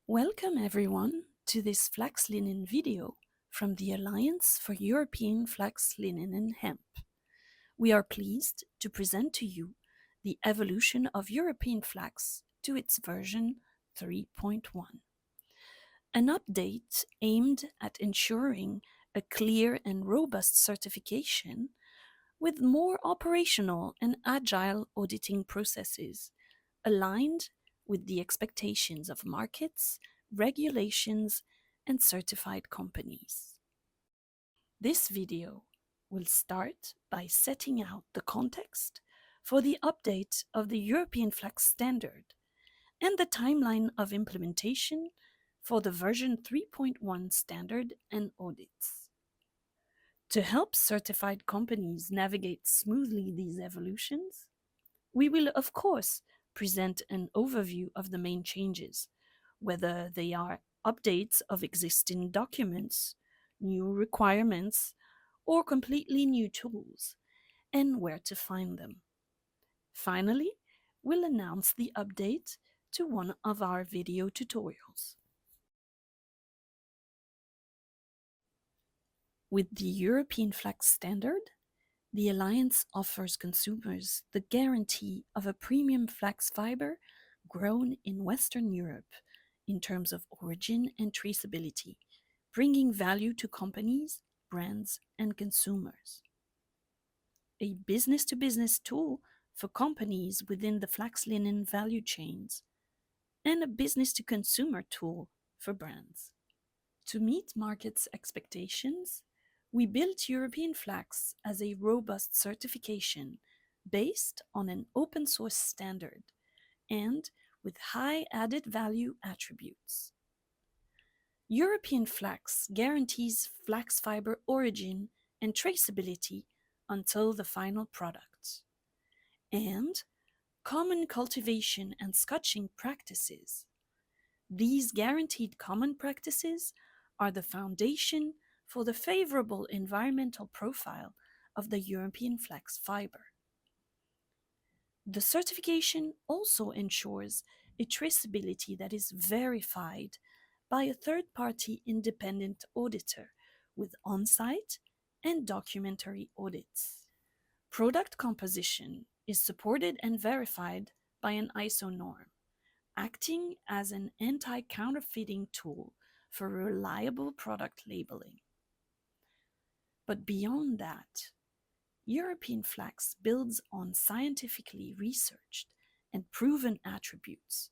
Welcome everyone to this Flax Linen video from the Alliance for European Flax Linen and Hemp. We are pleased to present to you the evolution of European flax to its version 3.1. An update aimed at ensuring a clear and robust certification with more operational and agile auditing processes aligned with the expectations of markets, regulations, and certified companies. This video will start by setting out the context for the update of the European Flax Standard and the timeline of implementation for the version 3.1 standard and audits. To help certified companies navigate smoothly these evolutions, we will of course present an overview of the main changes, whether they are updates of existing documents, new requirements, or completely new tools, and where to find them. Finally, we'll announce the update to one of our video tutorials. With the European Flax Standard, the Alliance offers consumers the guarantee of a premium flax fiber grown in Western Europe in terms of origin and traceability, bringing value to companies, brands, and consumers. A business-to-business tool for companies within the flax linen value chains, and a business-to-consumer tool for brands. To meet markets' expectations, we built European Flax as a robust certification based on an open source standard and with high added value attributes. European Flax guarantees flax fiber origin and traceability until the final product, and common cultivation and scotching practices. These guaranteed common practices are the foundation for the favorable environmental profile of the European flax fiber. The certification also ensures a traceability that is verified by a third-party independent auditor with on-site and documentary audits. Product composition is supported and verified by an ISO norm, acting as an anti-counterfeiting tool for reliable product labeling. But beyond that, European Flax builds on scientifically researched and proven attributes,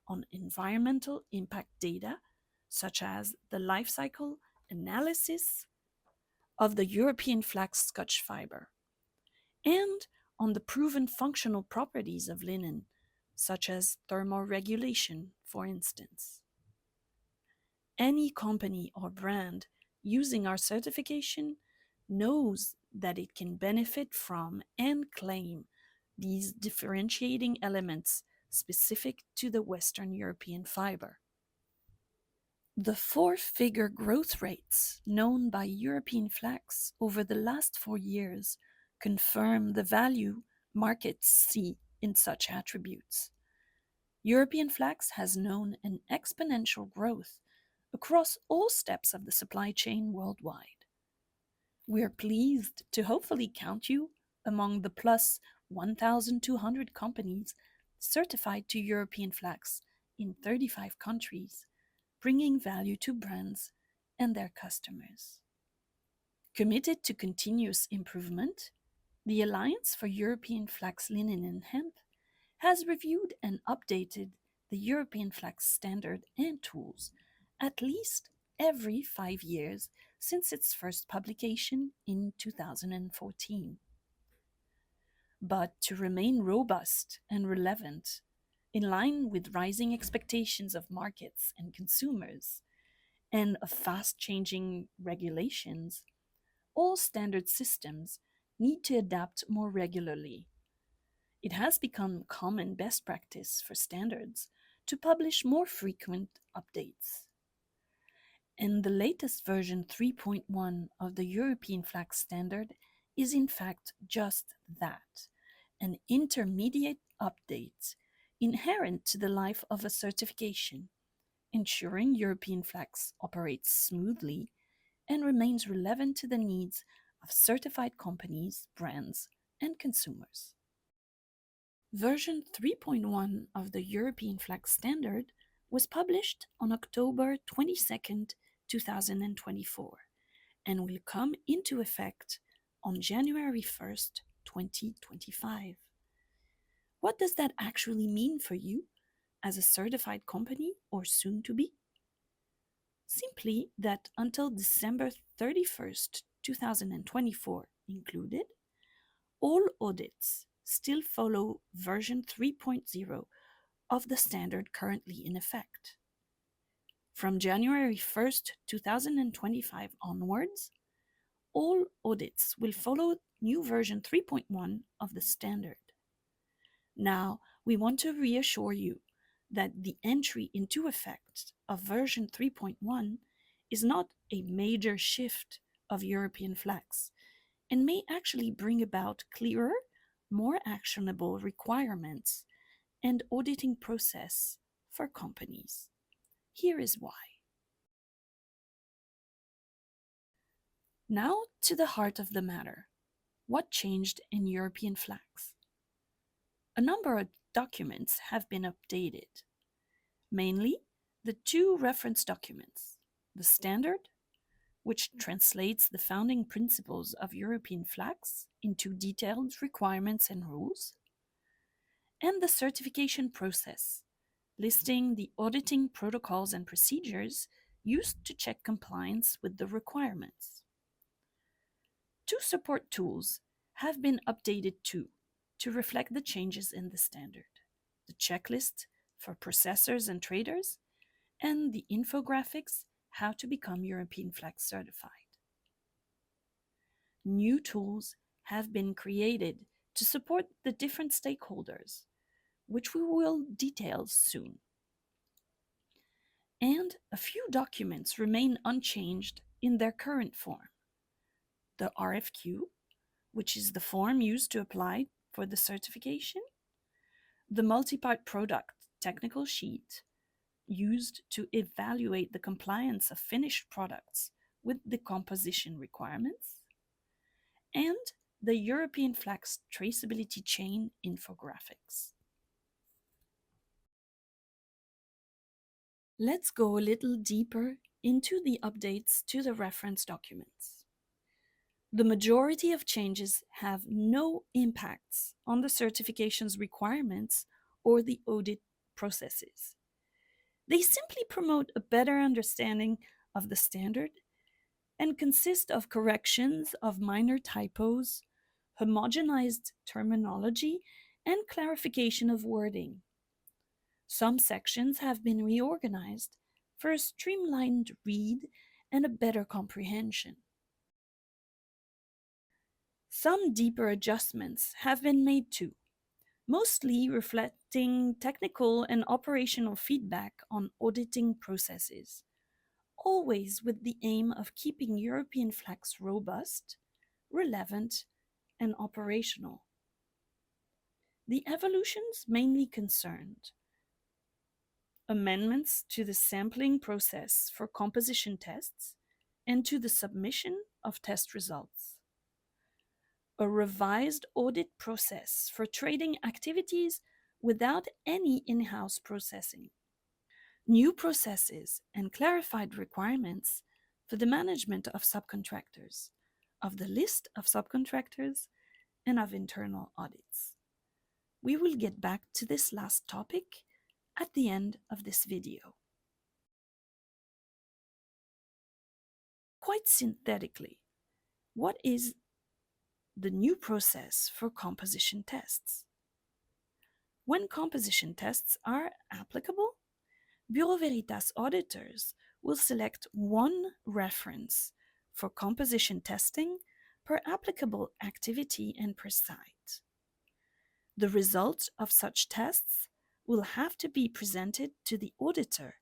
on environmental impact data, such as the life cycle analysis of the European Flax Scotch fiber, and on the proven functional properties of linen, such as thermoregulation, for instance. Any company or brand using our certification knows that it can benefit from and claim these differentiating elements specific to the Western European fiber. The four-figure growth rates known by European Flax over the last 4 years confirm the value markets see in such attributes. European Flax has known an exponential growth across all steps of the supply chain worldwide. We are pleased to hopefully count you among the plus 1,200 companies certified to European Flax in 35 countries, bringing value to brands and their customers. Committed to continuous improvement, the Alliance for European Flax Linen and Hemp has reviewed and updated the European Flax Standard and tools at least every 5 years since its first publication in 2014. But to remain robust and relevant, in line with rising expectations of markets and consumers, and of fast-changing regulations, all standard systems need to adapt more regularly. It has become common best practice for standards to publish more frequent updates. And the latest version 3.1 of the European Flax Standard is in fact just that, an intermediate update inherent to the life of a certification, ensuring European Flax operates smoothly and remains relevant to the needs of certified companies, brands, and consumers. Version 3.1 of the European Flax Standard was published on October 22, 2024, and will come into effect on January 1st, 2025. What does that actually mean for you as a certified company or soon to be? Simply that until December 31st, 2024 included, all audits still follow version 3.0 of the standard currently in effect. From January 1st, 2025 onwards, all audits will follow new version 3.1 of the standard. Now, we want to reassure you that the entry into effect of version 3.1 is not a major shift of European Flax and may actually bring about clearer, more actionable requirements and auditing process for companies. Here is why. Now to the heart of the matter. What changed in European Flax? A number of documents have been updated, mainly the two reference documents, the Standard, which translates the founding principles of European Flax into detailed requirements and rules, and the certification process, listing the auditing protocols and procedures used to check compliance with the requirements. Two support tools have been updated too to reflect the changes in the standard: the checklist for processors and traders, and the infographics how to become European Flax certified. New tools have been created to support the different stakeholders, which we will detail soon. And a few documents remain unchanged in their current form. The RFQ, which is the form used to apply for the certification, the multi-part product technical sheet used to evaluate the compliance of finished products with the composition requirements, and the European Flax traceability chain infographics. Let's go a little deeper into the updates to the reference documents. The majority of changes have no impacts on the certification's requirements or the audit processes. They simply promote a better understanding of the standard and consist of corrections of minor typos, homogenized terminology, and clarification of wording. Some sections have been reorganized for a streamlined read and a better comprehension. Some deeper adjustments have been made too, mostly reflecting technical and operational feedback on auditing processes, always with the aim of keeping European Flax robust, relevant, and operational. The evolutions mainly concerned amendments to the sampling process for composition tests and to the submission of test results, a revised audit process for trading activities without any in-house processing, new processes and clarified requirements for the management of subcontractors, of the list of subcontractors, and of internal audits. We will get back to this last topic at the end of this video. Quite synthetically, what is the new process for composition tests? When composition tests are applicable, Bureau Veritas auditors will select one reference for composition testing per applicable activity and per site. The results of such tests will have to be presented to the auditor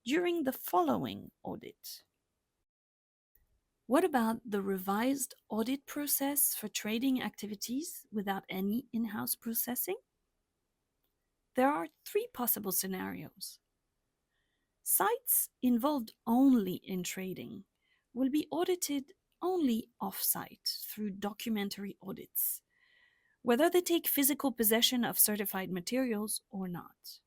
during the following audit. What about the revised audit process for trading activities without any in-house processing? There are three possible scenarios. Sites involved only in trading will be audited only off-site through documentary audits, whether they take physical possession of certified materials or not.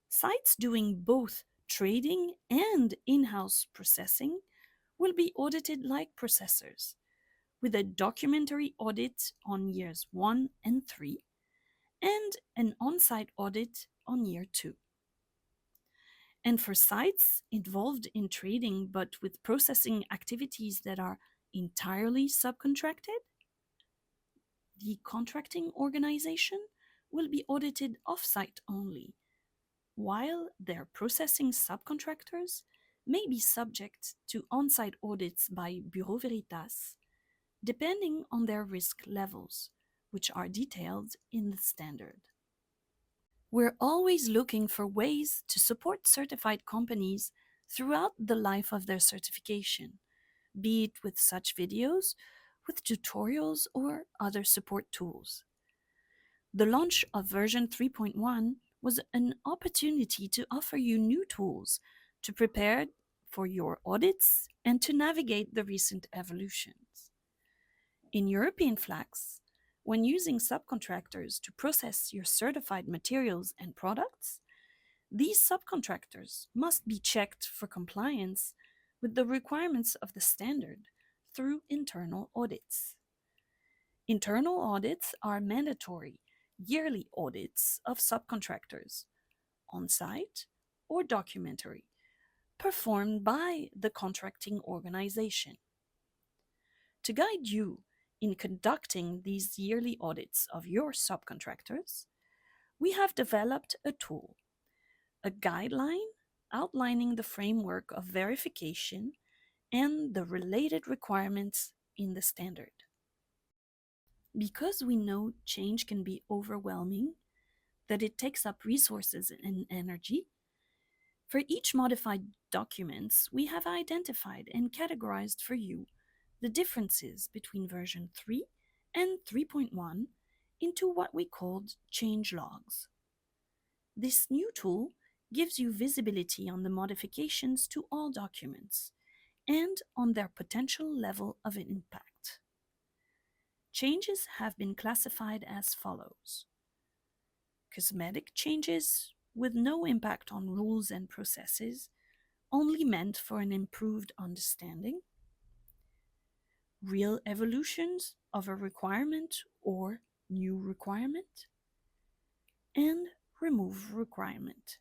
Sites doing both trading and in-house processing will be audited like processors, with a documentary audit on years 1 and 3 and an on-site audit on year 2. And for sites involved in trading but with processing activities that are entirely subcontracted, the contracting organization will be audited off-site only, while their processing subcontractors may be subject to on-site audits by Bureau Veritas, depending on their risk levels, which are detailed in the standard. We're always looking for ways to support certified companies throughout the life of their certification, be it with such videos, with tutorials, or other support tools. The launch of version 3.1 was an opportunity to offer you new tools to prepare for your audits and to navigate the recent evolutions. In European Flax, when using subcontractors to process your certified materials and products, these subcontractors must be checked for compliance with the requirements of the standard through internal audits. Internal audits are mandatory yearly audits of subcontractors, on-site or documentary, performed by the contracting organization. To guide you in conducting these yearly audits of your subcontractors, we have developed a tool, a guideline outlining the framework of verification and the related requirements in the standard. Because we know change can be overwhelming, that it takes up resources and energy, for each modified documents, we have identified and categorized for you the differences between version 3 and 3.1 into what we called change logs. This new tool gives you visibility on the modifications to all documents and on their potential level of impact. Changes have been classified as follows: cosmetic changes with no impact on rules and processes, only meant for an improved understanding; real evolutions of a requirement or new requirement; and remove requirement.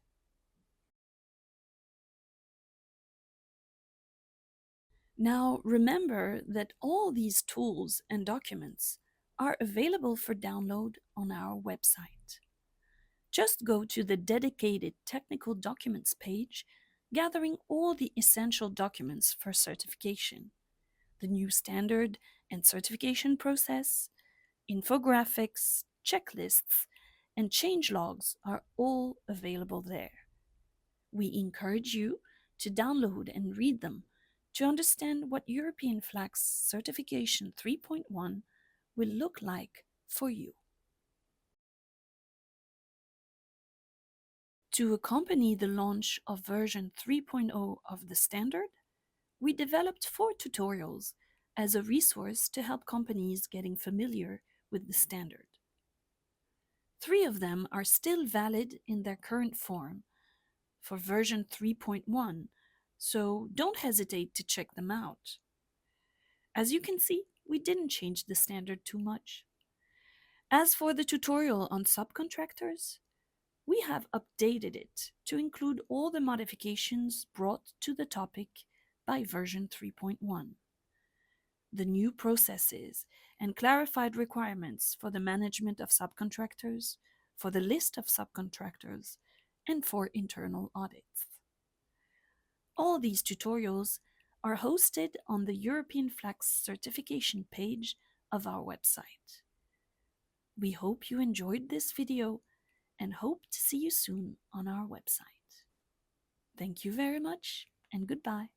Now remember that all these tools and documents are available for download on our website. Just go to the dedicated technical documents page, gathering all the essential documents for certification, the new standard and certification process, infographics, checklists, and change logs are all available there. We encourage you to download and read them to understand what European Flax Certification 3.1 will look like for you. To accompany the launch of version 3.0 of the standard, we developed 4 tutorials as a resource to help companies getting familiar with the standard. 3 of them are still valid in their current form for version 3.1, so don't hesitate to check them out. As you can see, we didn't change the standard too much. As for the tutorial on subcontractors, we have updated it to include all the modifications brought to the topic by version 3.1. The new processes and clarified requirements for the management of subcontractors, for the list of subcontractors, and for internal audits. All these tutorials are hosted on the European Flax certification page of our website. We hope you enjoyed this video and hope to see you soon on our website. Thank you very much and goodbye.